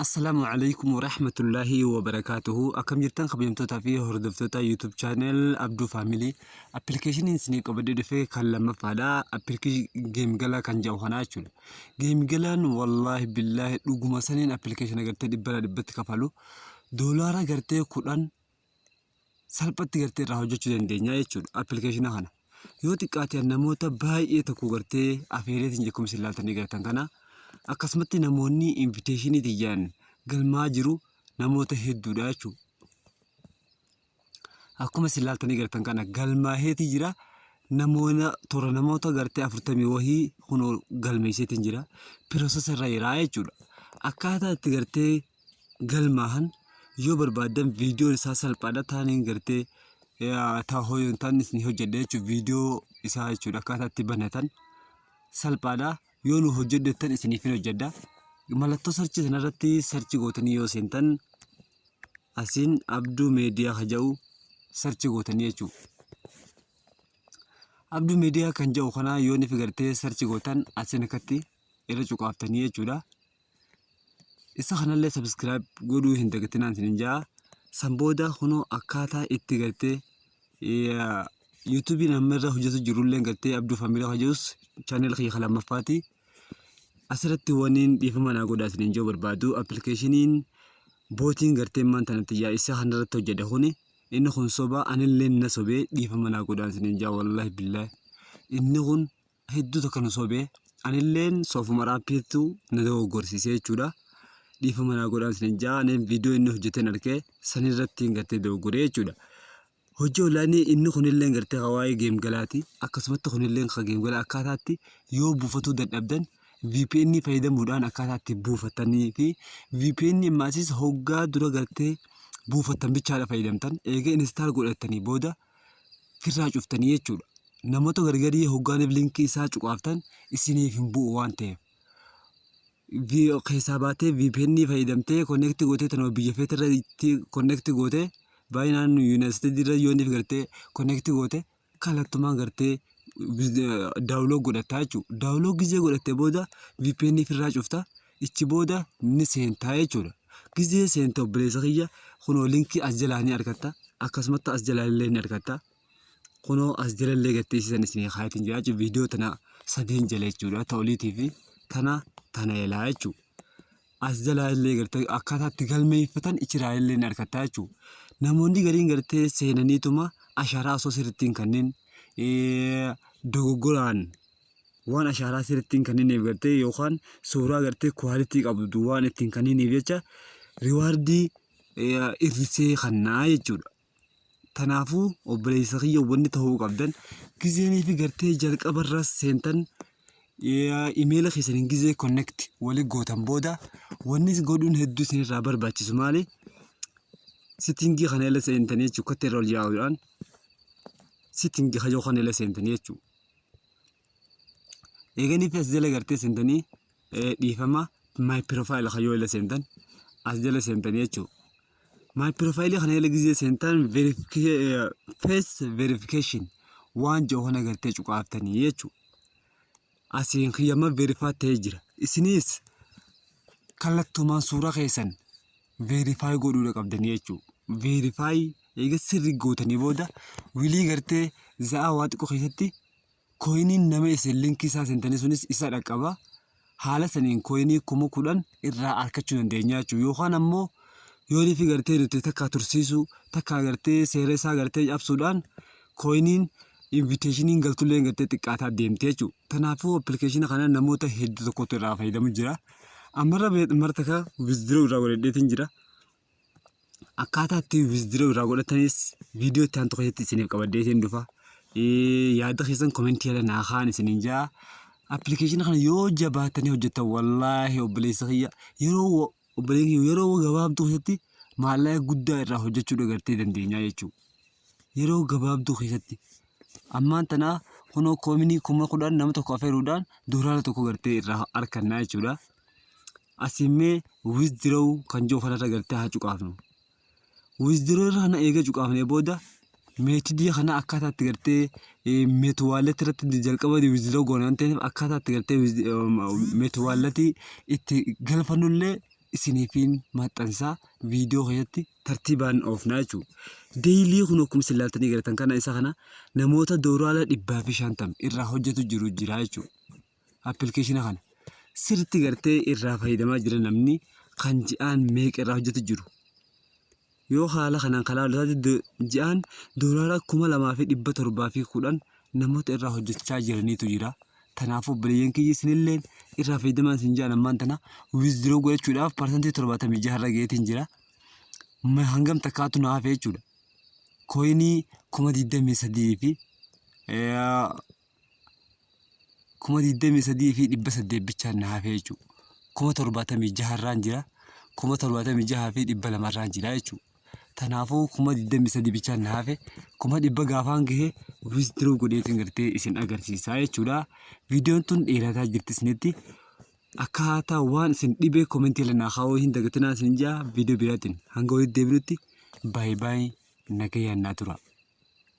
السلام عليكم ورحمة الله وبركاته. أكم جرتان خبيمتوتا في هردفتوتا يوتيوب channel أبدو فاميلي application سنيك وبدي في كلام فادا application game جلا كان جوهنا أشول game جلان والله بالله لقوم سنين application أجرت دبلا دبت كفالو دولار أجرت كوران سالبت أجرت راهجو تجدين دنيا أشول application هنا يوتي كاتي النموتا باي تكو أجرت أفيرت إنجكم سلالتني أجرتان كنا akkasumatti namoonni invitation tiyyan galmaa jiru namoota hedduudha jechuudha. Akkuma silaaltanii gartan kana galmaa heeti jira namoota gartee 40 wahii hunoo galmeessitiin jira process irra jira jechuudha. Akkaataa itti gartee galmaahan yoo barbaadan viidiyoo isaa salphaadha taaniin gartee taahoo yoon taanis ni hojjedha jechuudha viidiyoo isaa jechuudha akkaataa itti banatan salphaadha. yoo nu hojjeddan isiniif hin hojjedda mallattoo sarchi sanarratti sarchi gootanii yoo seentan asiin Abduu Meediyaa haja'u sarchi gootanii jechuudha. Abduu Meediyaa kan jedhu kana yoo ni figartee sarchi gootan asiin akkatti irra cuqaaftanii jechuudha. Isa kanallee subscribe godhuu hin dagatinaan isin jaa sanbooda hunoo akkaataa itti gartee YouTube namarra hojjetu jirullee gartee Abduu Faamilii hojjetus channel khiyya lamaffaati. Asirratti waniin dhiifama naa godhaa isin jaa barbaadu applicationin bootiin gartee maantanatti yaa isa kanarratti hojjedha kuni inni kun soba anillee na sobee dhiifama naa godhaa isin jaa wallahi billahi inni kun hedduu tokko nu sobee anilleen soofuma raappiitu na dogoggorsiisee jechuudha. Dhiifama naa godhaa isin jaa anen viidiyoo inni hojjeten argee sanirratti gartee dogoggoree jechuudha. Hojii olaanii inni kunillee gartee hawaayee geem galaati akkasumatti kunillee ka geem galaa akkaataatti yoo buufatuu dadhabdan VPN fayyadamuudhaan akkaataatti buufatanii fi VPN maasis hoggaa dura gartee buufatan bichaadha fayyadamtan eega install godhatanii booda firraa cuftanii jechuudha. Namoota gargarii hoggaaniif linkii isaa cuqaaftan isiniif hin bu'u waan ta'eef keessaa baatee VPN fayyadamtee connect gootee tanoo biyya feetirratti connect gootee baay'inaan United dirra yooniif gartee connect goote kallattumaan gartee download godhataa jechuudha. Download gizee godhattee booda VPN firraa cufta ichi booda ni seentaa jechuudha. Gizee seenta obboleessa kiyya kunoo linkii as jalaanii argatta akkasumatti as jalaallee ni argatta. Kunoo as jalallee gatteessisan isinii kaayatiin jira jechuudha. Viidiyoo tana sadeen jala jechuudha ta'oliitii fi tana elaa jechuudha. As jalaallee gartee akkaataatti galmeeffatan ichiraallee ni argatta jechuudha. Namoonni gariin gartee seenaniituma ashaaraa osoo sirrittiin kanneen dogoggoraan waan ashaaraa sirrittiin kanneen gartee yookaan suuraa gartee quality qabdu waan ittiin kanneen jecha riwaardii irrisee kannaa jechuudha. Kanaafuu obboleessa kiyya wanni ta'uu qabdan gizeenii fi gartee jalqabarra seentan email keessaniin gizee connect walii gootan booda wanni godhuun hedduu isinirraa barbaachisu maali? Sittingi kana ila seentanii jechuudha kottee rool yaa'uudhaan sittingi hajoo kana ila seentanii jechuudha. Eeganii fi as jala gartee seentanii dhiifama my profile hajoo ila seentan as jala seentanii jechuudha. My profile kana ila gizee seentan face verification waan jiru kana gartee cuqaaftanii jechuudha. Asiin kiyyama verify ta'ee jira. Isinis kallattumaan suuraa keessan verify godhuudha qabdanii jechuudha. Verify eega sirri gootanii booda wilii gartee za'a waa xiqqoo keessatti coinin nama isin linkii isaa seentanii sunis isa dhaqqaba. Haala saniin coinii 10,000 irraa argachuu dandeenya jechuudha. Yookaan ammoo yoonii fi gartee nuti takka tursiisu takka gartee seera isaa gartee cabsuudhaan coiniin invitationiin galtullee gartee xiqqaataa deemtee jechuudha. Kanaafuu application kana namoota hedduu tokkotu irraa fayyadamu jira. Amarra martaka withdraw irraa godhadheetiin jira. Akkaataa itti withdraw irraa godhatanis viidiyoo itti aantu keessatti isiniif qabaddeetiin dhufa. Yaada keessan komentii jala naa kaan isiniin jaa. Application kana yoo jabaatanii hojjettan wallaahi obboleessa kiyya yeroo gabaabduu keessatti maallaqa guddaa irraa hojjechuu gartee dandeenya jechuudha. Yeroo gabaabduu keessatti ammaan tana kunoo koominii 10,000 nama tokko affeeruudhaan doolaara tokko gartee irraa argannaa jechuudha. Asimee withdraw kan jiru kanarra gartee haa cuqaafnu. Withdraw irra kana eega cuqaafnee booda meetidii kana akkaataatti gartee meetwaallet irratti jalqaba withdraw goonaan ta'eef akkaataatti gartee meetwaalletii itti galfannullee isiniifin maxxansaa viidiyoo keessatti tartiibaan oofnaa jechuudha. Deeyilii kun akkuma isin ilaaltanii gartan kana isa kana namoota doolaara 150 irraa hojjetu jira jechuudha. Appilikeeshina kana sirriitti gartee irraa fayyadamaa jira namni kan ji'aan meeqa irraa hojjetu jiru. Yoo haala kanaan kalaalaa ji'aan doolaara 2710 namoota irraa hojjechaa jiraniitu jira. Kanaafuu bileen kiyya isinillee irraa fayyadamaa isin ji'aan ammaan tana withdraw godhachuudhaaf parsantii 76 irra geetiin jira. Hangam takkaatu naaf jechuudha. Koinii 23 fi 800 bichaan naaf jechuudha. 76 irraan jira. 76 fi 200 irraan jira jechuudha. Kanaafuu 23 bichaan naaf 100 gaafaan gahee withdraw godheetiin gartee isin agarsiisaa jechuudha. Viidiyoon tun dheerataa jirti isinitti. Akkaataa waan isin dhibee komentii lanaa kaa'uu hin dagatinaa isin jaa viidiyoo biraatiin hanga walitti deebinutti baay'ee nagayaan naa tura.